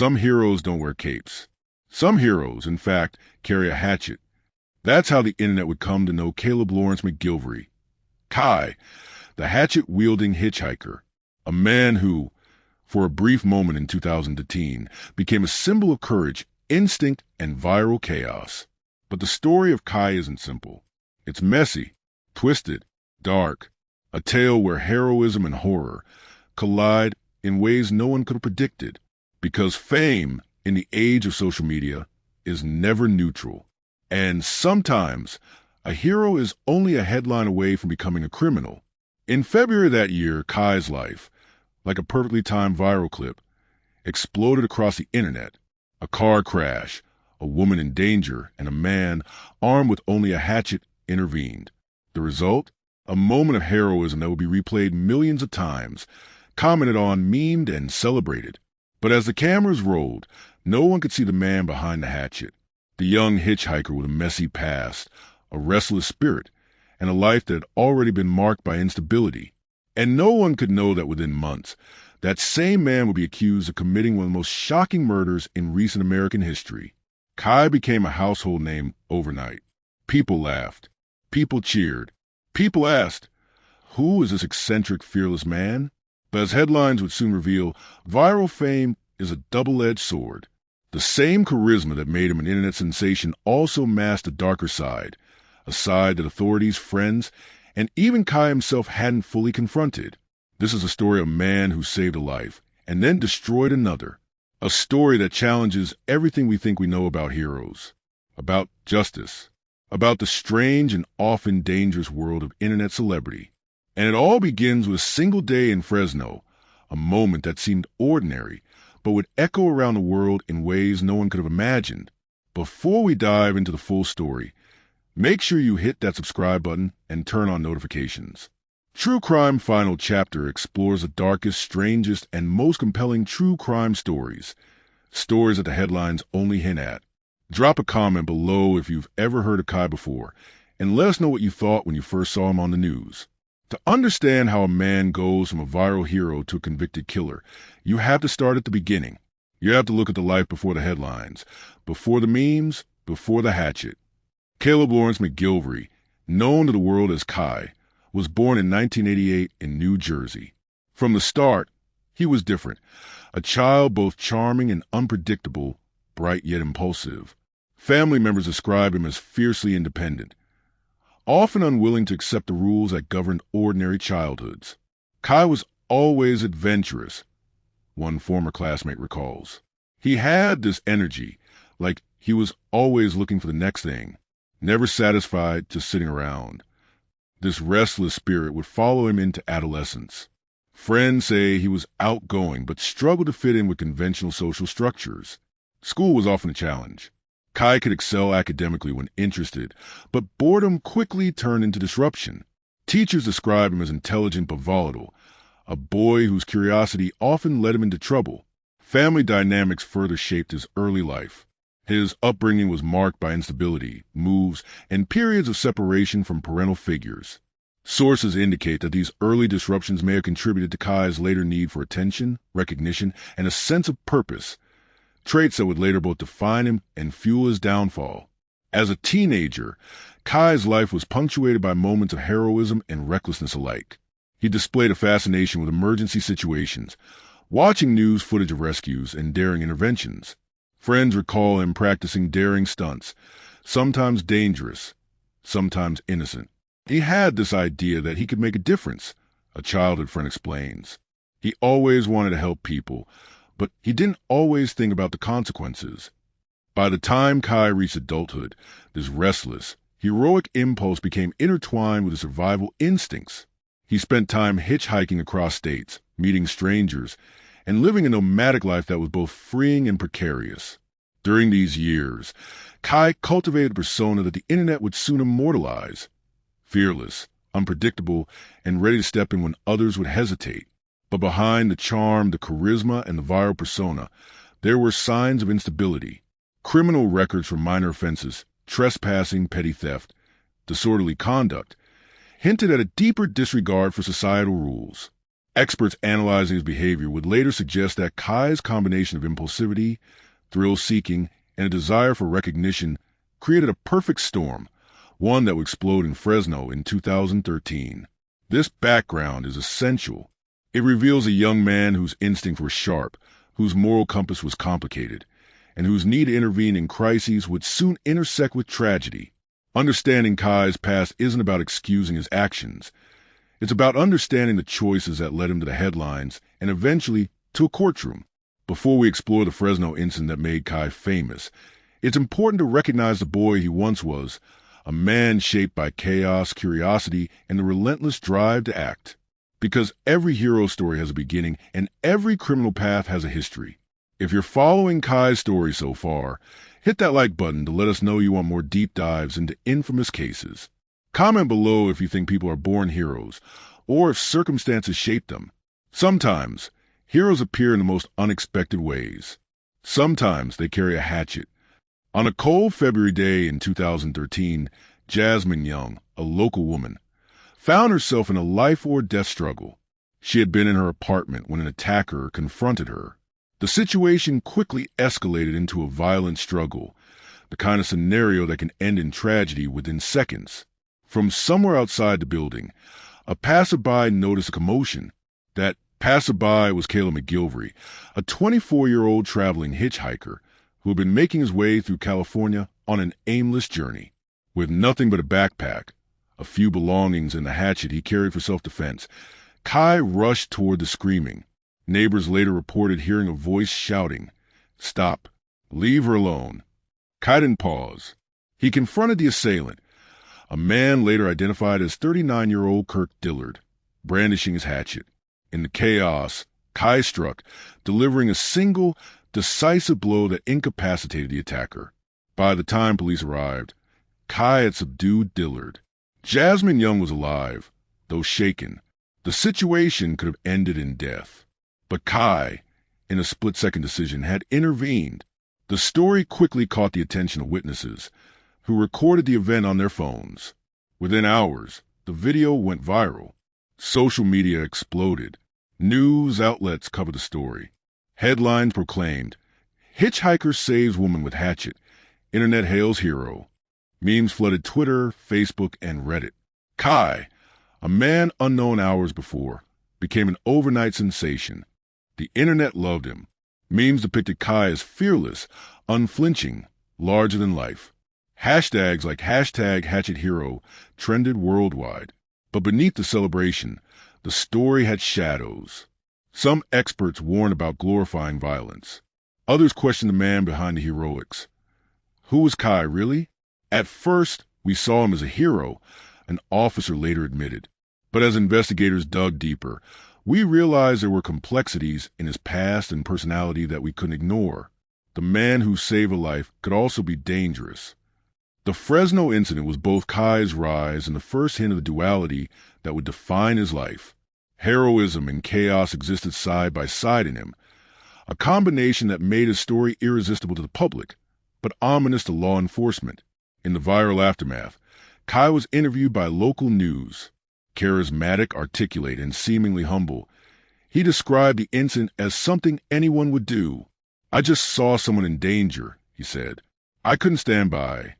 Some heroes don't wear capes. Some heroes, in fact, carry a hatchet. That's how the internet would come to know Caleb Lawrence McGilvery. Kai, the hatchet-wielding hitchhiker, a man who, for a brief moment in 2010, became a symbol of courage, instinct, and viral chaos. But the story of Kai isn't simple. It's messy, twisted, dark, a tale where heroism and horror collide in ways no one could have predicted, because fame in the age of social media is never neutral. And sometimes a hero is only a headline away from becoming a criminal. In February of that year, Kai's life, like a perfectly timed viral clip, exploded across the internet. A car crash, a woman in danger, and a man armed with only a hatchet intervened. The result? A moment of heroism that would be replayed millions of times, commented on, memed, and celebrated. But as the cameras rolled, no one could see the man behind the hatchet. The young hitchhiker with a messy past, a restless spirit, and a life that had already been marked by instability. And no one could know that within months, that same man would be accused of committing one of the most shocking murders in recent American history. Kai became a household name overnight. People laughed. People cheered. People asked, who is this eccentric, fearless man? But as headlines would soon reveal, viral fame is a double-edged sword. The same charisma that made him an internet sensation also masked a darker side, a side that authorities, friends, and even Kai himself hadn't fully confronted. This is a story of a man who saved a life and then destroyed another. A story that challenges everything we think we know about heroes, about justice, about the strange and often dangerous world of internet celebrity. And it all begins with a single day in Fresno, a moment that seemed ordinary, but would echo around the world in ways no one could have imagined. Before we dive into the full story, make sure you hit that subscribe button and turn on notifications. True Crime Final Chapter explores the darkest, strangest, and most compelling true crime stories. Stories that the headlines only hint at. Drop a comment below if you've ever heard of Kai before, and let us know what you thought when you first saw him on the news. To understand how a man goes from a viral hero to a convicted killer, you have to start at the beginning. You have to look at the life before the headlines, before the memes, before the hatchet. Caleb Lawrence McGilvery, known to the world as Kai, was born in 1988 in New Jersey. From the start, he was different. A child both charming and unpredictable, bright yet impulsive. Family members describe him as fiercely independent, often unwilling to accept the rules that governed ordinary childhoods. Kai was always adventurous, one former classmate recalls. He had this energy, like he was always looking for the next thing, never satisfied just sitting around. This restless spirit would follow him into adolescence. Friends say he was outgoing but struggled to fit in with conventional social structures. School was often a challenge. Kai could excel academically when interested, but boredom quickly turned into disruption. Teachers describe him as intelligent but volatile, a boy whose curiosity often led him into trouble. Family dynamics further shaped his early life. His upbringing was marked by instability, moves, and periods of separation from parental figures. Sources indicate that these early disruptions may have contributed to Kai's later need for attention, recognition, and a sense of purpose, traits that would later both define him and fuel his downfall. As a teenager, Kai's life was punctuated by moments of heroism and recklessness alike. He displayed a fascination with emergency situations, watching news footage of rescues and daring interventions. Friends recall him practicing daring stunts, sometimes dangerous, sometimes innocent. He had this idea that he could make a difference, a childhood friend explains. He always wanted to help people, but he didn't always think about the consequences. By the time Kai reached adulthood, this restless, heroic impulse became intertwined with his survival instincts. He spent time hitchhiking across states, meeting strangers, and living a nomadic life that was both freeing and precarious. During these years, Kai cultivated a persona that the internet would soon immortalize. Fearless, unpredictable, and ready to step in when others would hesitate. But behind the charm, the charisma, and the viral persona, there were signs of instability. Criminal records for minor offenses, trespassing, petty theft, disorderly conduct, hinted at a deeper disregard for societal rules. Experts analyzing his behavior would later suggest that Kai's combination of impulsivity, thrill-seeking, and a desire for recognition created a perfect storm, one that would explode in Fresno in 2013. This background is essential. It reveals a young man whose instincts were sharp, whose moral compass was complicated, and whose need to intervene in crises would soon intersect with tragedy. Understanding Kai's past isn't about excusing his actions. It's about understanding the choices that led him to the headlines and eventually to a courtroom. Before we explore the Fresno incident that made Kai famous, it's important to recognize the boy he once was, a man shaped by chaos, curiosity, and the relentless drive to act. Because every hero story has a beginning and every criminal path has a history. If you're following Kai's story so far, hit that like button to let us know you want more deep dives into infamous cases. Comment below if you think people are born heroes, or if circumstances shape them. Sometimes, heroes appear in the most unexpected ways. Sometimes they carry a hatchet. On a cold February day in 2013, Jasmine Young, a local woman, found herself in a life-or-death struggle. She had been in her apartment when an attacker confronted her. The situation quickly escalated into a violent struggle, the kind of scenario that can end in tragedy within seconds. From somewhere outside the building, a passerby noticed a commotion. That passerby was Caleb McGilvery, a 24-year-old traveling hitchhiker who had been making his way through California on an aimless journey. With nothing but a backpack, a few belongings, and the hatchet he carried for self-defense, Kai rushed toward the screaming. Neighbors later reported hearing a voice shouting, "Stop! Leave her alone!" Kai didn't pause. He confronted the assailant, a man later identified as 39-year-old Kirk Dillard, brandishing his hatchet. In the chaos, Kai struck, delivering a single, decisive blow that incapacitated the attacker. By the time police arrived, Kai had subdued Dillard. Jasmine Young was alive, though shaken. The situation could have ended in death. But Kai, in a split-second decision, had intervened. The story quickly caught the attention of witnesses, who recorded the event on their phones. Within hours, the video went viral. Social media exploded. News outlets covered the story. Headlines proclaimed, "Hitchhiker saves woman with hatchet. Internet hails hero." Memes flooded Twitter, Facebook, and Reddit. Kai, a man unknown hours before, became an overnight sensation. The internet loved him. Memes depicted Kai as fearless, unflinching, larger than life. Hashtags like #HatchetHero trended worldwide. But beneath the celebration, the story had shadows. Some experts warned about glorifying violence. Others questioned the man behind the heroics. Who was Kai, really? At first, we saw him as a hero, an officer later admitted. But as investigators dug deeper, we realized there were complexities in his past and personality that we couldn't ignore. The man who saved a life could also be dangerous. The Fresno incident was both Kai's rise and the first hint of the duality that would define his life. Heroism and chaos existed side by side in him, a combination that made his story irresistible to the public, but ominous to law enforcement. In the viral aftermath, Kai was interviewed by local news. Charismatic, articulate, and seemingly humble, he described the incident as something anyone would do. "I just saw someone in danger," he said. "I couldn't stand by."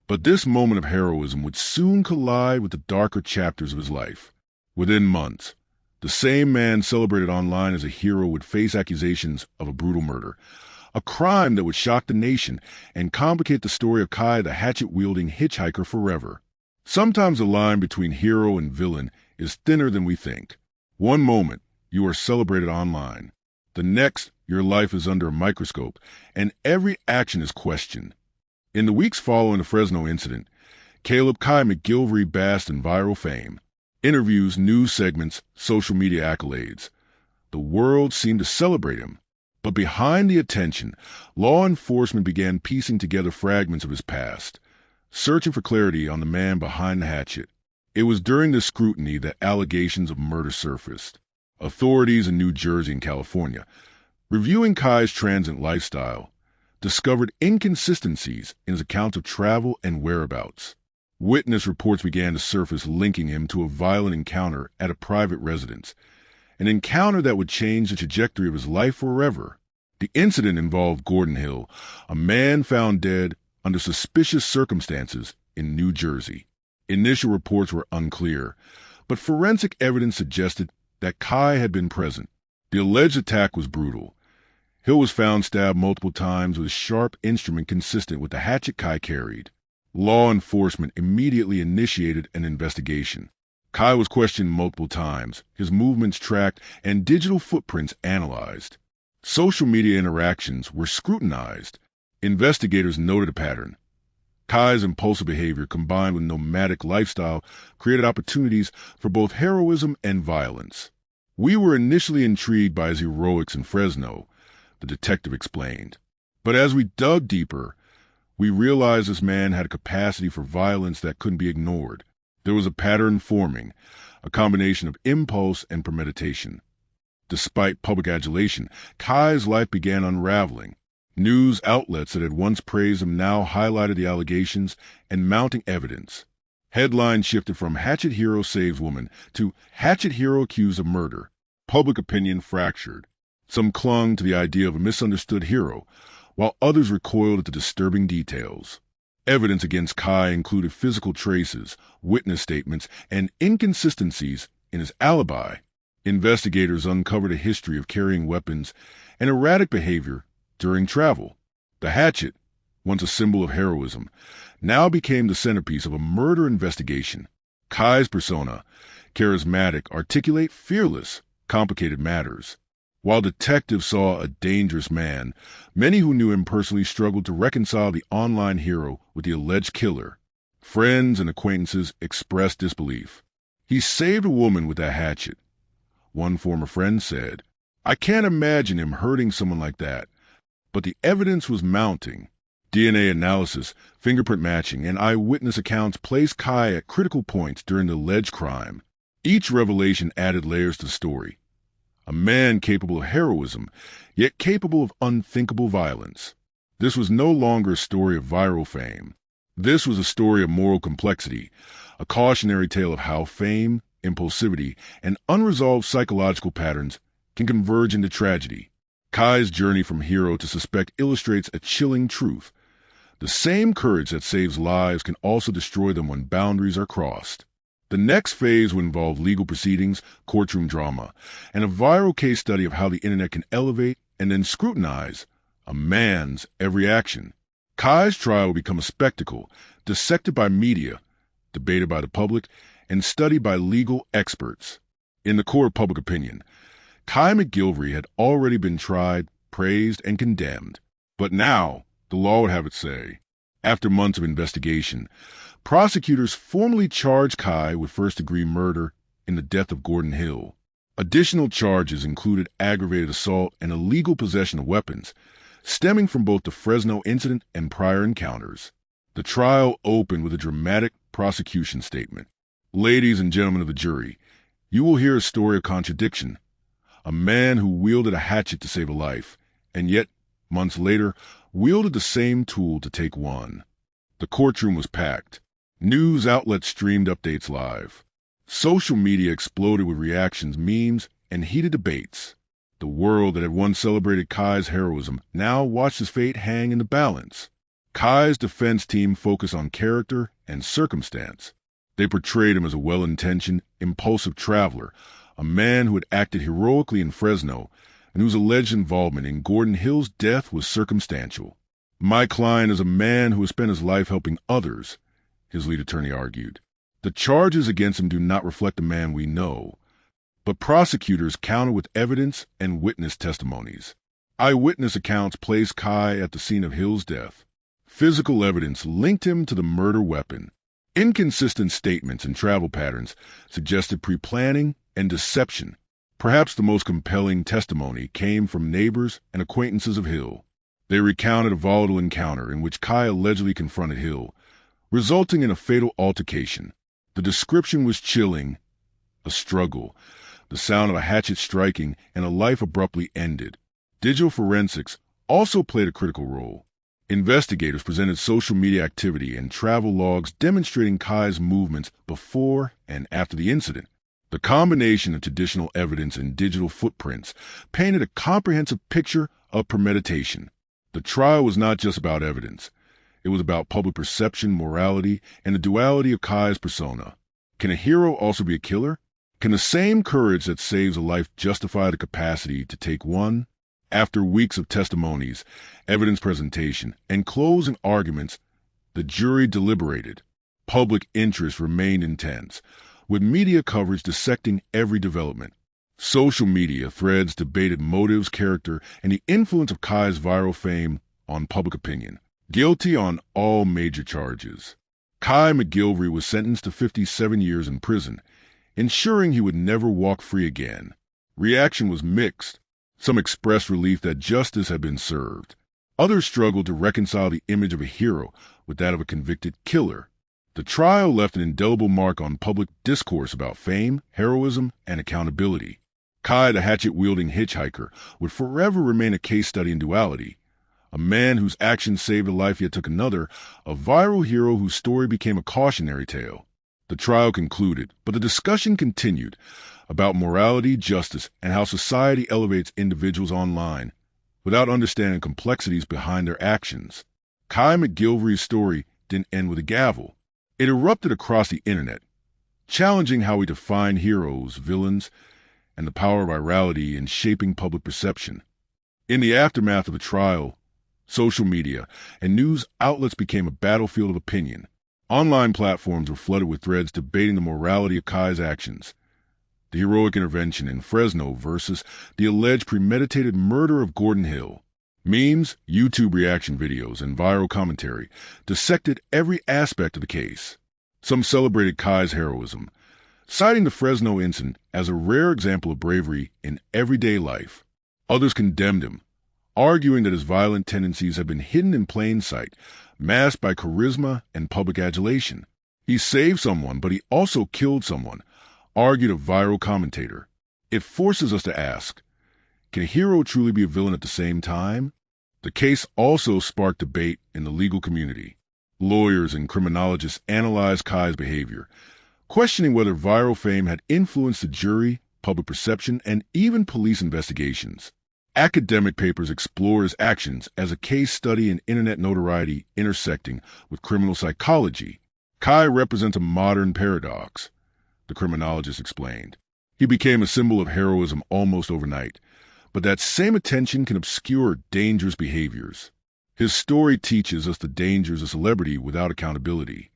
But this moment of heroism would soon collide with the darker chapters of his life. Within months, the same man celebrated online as a hero would face accusations of a brutal murder, a crime that would shock the nation and complicate the story of Kai the hatchet-wielding hitchhiker forever. Sometimes the line between hero and villain is thinner than we think. One moment, you are celebrated online. The next, your life is under a microscope, and every action is questioned. In the weeks following the Fresno incident, Caleb Kai McGilvery basked in viral fame. Interviews, news segments, social media accolades. The world seemed to celebrate him. But behind the attention, law enforcement began piecing together fragments of his past, searching for clarity on the man behind the hatchet. It was during this scrutiny that allegations of murder surfaced. Authorities in New Jersey and California, reviewing Kai's transient lifestyle, discovered inconsistencies in his account of travel and whereabouts. Witness reports began to surface linking him to a violent encounter at a private residence, an encounter that would change the trajectory of his life forever. The incident involved Gordon Hill, a man found dead under suspicious circumstances in New Jersey. Initial reports were unclear, but forensic evidence suggested that Kai had been present. The alleged attack was brutal. Hill was found stabbed multiple times with a sharp instrument consistent with the hatchet Kai carried. Law enforcement immediately initiated an investigation. Kai was questioned multiple times, his movements tracked, and digital footprints analyzed. Social media interactions were scrutinized. Investigators noted a pattern. Kai's impulsive behavior combined with nomadic lifestyle created opportunities for both heroism and violence. "We were initially intrigued by his heroics in Fresno," the detective explained. "But as we dug deeper, we realized this man had a capacity for violence that couldn't be ignored. There was a pattern forming, a combination of impulse and premeditation." Despite public adulation, Kai's life began unraveling. News outlets that had once praised him now highlighted the allegations and mounting evidence. Headlines shifted from "Hatchet Hero Saves Woman" to "Hatchet Hero Accused of Murder." Public opinion fractured. Some clung to the idea of a misunderstood hero, while others recoiled at the disturbing details. Evidence against Kai included physical traces, witness statements, and inconsistencies in his alibi. Investigators uncovered a history of carrying weapons and erratic behavior during travel. The hatchet, once a symbol of heroism, now became the centerpiece of a murder investigation. Kai's persona, charismatic, articulate, fearless, complicated matters. While detectives saw a dangerous man, many who knew him personally struggled to reconcile the online hero with the alleged killer. Friends and acquaintances expressed disbelief. "He saved a woman with that hatchet," one former friend said. "I can't imagine him hurting someone like that." But the evidence was mounting. DNA analysis, fingerprint matching, and eyewitness accounts placed Kai at critical points during the alleged crime. Each revelation added layers to the story. A man capable of heroism, yet capable of unthinkable violence. This was no longer a story of viral fame. This was a story of moral complexity, a cautionary tale of how fame, impulsivity, and unresolved psychological patterns can converge into tragedy. Kai's journey from hero to suspect illustrates a chilling truth. The same courage that saves lives can also destroy them when boundaries are crossed. The next phase would involve legal proceedings, courtroom drama, and a viral case study of how the internet can elevate and then scrutinize a man's every action. Kai's trial will become a spectacle, dissected by media, debated by the public, and studied by legal experts. In the court of public opinion, Kai McGilvery had already been tried, praised, and condemned. But now, the law would have its say. After months of investigation, prosecutors formally charged Kai with first-degree murder in the death of Gordon Hill. Additional charges included aggravated assault and illegal possession of weapons, stemming from both the Fresno incident and prior encounters. The trial opened with a dramatic prosecution statement. "Ladies and gentlemen of the jury, you will hear a story of contradiction. A man who wielded a hatchet to save a life, and yet, months later, wielded the same tool to take one." The courtroom was packed. News outlets streamed updates live. Social media exploded with reactions, memes, and heated debates. The world that had once celebrated Kai's heroism now watched his fate hang in the balance. Kai's defense team focused on character and circumstance. They portrayed him as a well-intentioned, impulsive traveler, a man who had acted heroically in Fresno and whose alleged involvement in Gordon Hill's death was circumstantial. "My client is a man who has spent his life helping others," his lead attorney argued. "The charges against him do not reflect the man we know." But prosecutors countered with evidence and witness testimonies. Eyewitness accounts placed Kai at the scene of Hill's death. Physical evidence linked him to the murder weapon. Inconsistent statements and travel patterns suggested pre-planning and deception. Perhaps the most compelling testimony came from neighbors and acquaintances of Hill. They recounted a volatile encounter in which Kai allegedly confronted Hill, resulting in a fatal altercation. The description was chilling: a struggle, the sound of a hatchet striking, and a life abruptly ended. Digital forensics also played a critical role. Investigators presented social media activity and travel logs demonstrating Kai's movements before and after the incident. The combination of traditional evidence and digital footprints painted a comprehensive picture of premeditation. The trial was not just about evidence. It was about public perception, morality, and the duality of Kai's persona. Can a hero also be a killer? Can the same courage that saves a life justify the capacity to take one? After weeks of testimonies, evidence presentation, and closing arguments, the jury deliberated. Public interest remained intense, with media coverage dissecting every development. Social media threads debated motives, character, and the influence of Kai's viral fame on public opinion. Guilty on all major charges, Kai McGilvery was sentenced to 57 years in prison, ensuring he would never walk free again. Reaction was mixed. Some expressed relief that justice had been served. Others struggled to reconcile the image of a hero with that of a convicted killer. The trial left an indelible mark on public discourse about fame, heroism, and accountability. Kai, the hatchet-wielding hitchhiker, would forever remain a case study in duality. A man whose actions saved a life yet took another, a viral hero whose story became a cautionary tale. The trial concluded, but the discussion continued about morality, justice, and how society elevates individuals online without understanding complexities behind their actions. Kai McGilvery's story didn't end with a gavel. It erupted across the internet, challenging how we define heroes, villains, and the power of virality in shaping public perception. In the aftermath of the trial, social media and news outlets became a battlefield of opinion. Online platforms were flooded with threads debating the morality of Kai's actions. The heroic intervention in Fresno versus the alleged premeditated murder of Gordon Hill. Memes, YouTube reaction videos, and viral commentary dissected every aspect of the case. Some celebrated Kai's heroism, citing the Fresno incident as a rare example of bravery in everyday life. Others condemned him, arguing that his violent tendencies had been hidden in plain sight, masked by charisma and public adulation. He saved someone, but he also killed someone, argued a viral commentator. It forces us to ask, can a hero truly be a villain at the same time? The case also sparked debate in the legal community. Lawyers and criminologists analyzed Kai's behavior, questioning whether viral fame had influenced the jury, public perception, and even police investigations. Academic papers explore his actions as a case study in internet notoriety intersecting with criminal psychology. Kai represents a modern paradox, the criminologist explained. He became a symbol of heroism almost overnight, but that same attention can obscure dangerous behaviors. His story teaches us the dangers of celebrity without accountability.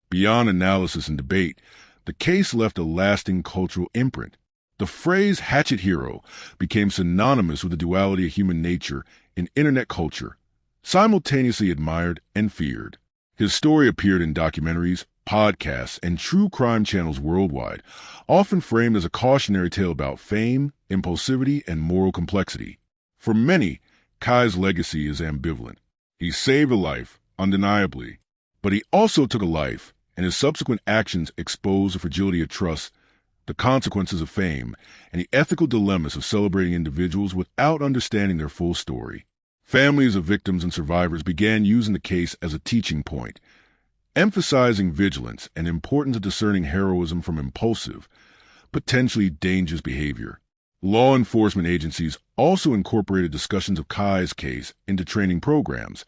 Beyond analysis and debate, the case left a lasting cultural imprint. The phrase hatchet hero became synonymous with the duality of human nature in internet culture, simultaneously admired and feared. His story appeared in documentaries, podcasts, and true crime channels worldwide, often framed as a cautionary tale about fame, impulsivity, and moral complexity. For many, Kai's legacy is ambivalent. He saved a life, undeniably, but he also took a life, and his subsequent actions exposed the fragility of trust, the consequences of fame, and the ethical dilemmas of celebrating individuals without understanding their full story. Families of victims and survivors began using the case as a teaching point, emphasizing vigilance and importance of discerning heroism from impulsive, potentially dangerous behavior. Law enforcement agencies also incorporated discussions of Kai's case into training programs,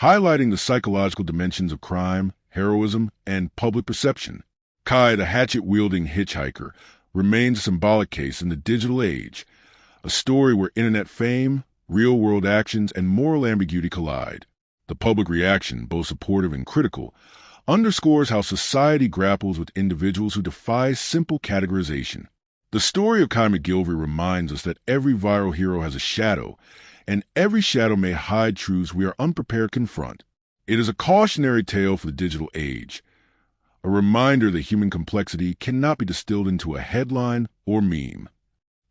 highlighting the psychological dimensions of crime, heroism, and public perception. Kai, the hatchet-wielding hitchhiker, remains a symbolic case in the digital age, a story where internet fame, real-world actions, and moral ambiguity collide. The public reaction, both supportive and critical, underscores how society grapples with individuals who defy simple categorization. The story of Kai McGilvery reminds us that every viral hero has a shadow, and every shadow may hide truths we are unprepared to confront. It is a cautionary tale for the digital age, a reminder that human complexity cannot be distilled into a headline or meme.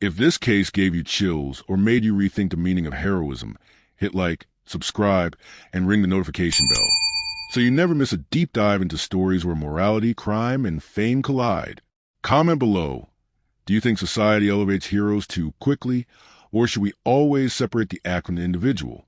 If this case gave you chills or made you rethink the meaning of heroism, hit like, subscribe, and ring the notification bell, so you never miss a deep dive into stories where morality, crime, and fame collide. Comment below. Do you think society elevates heroes too quickly, or should we always separate the act from the individual?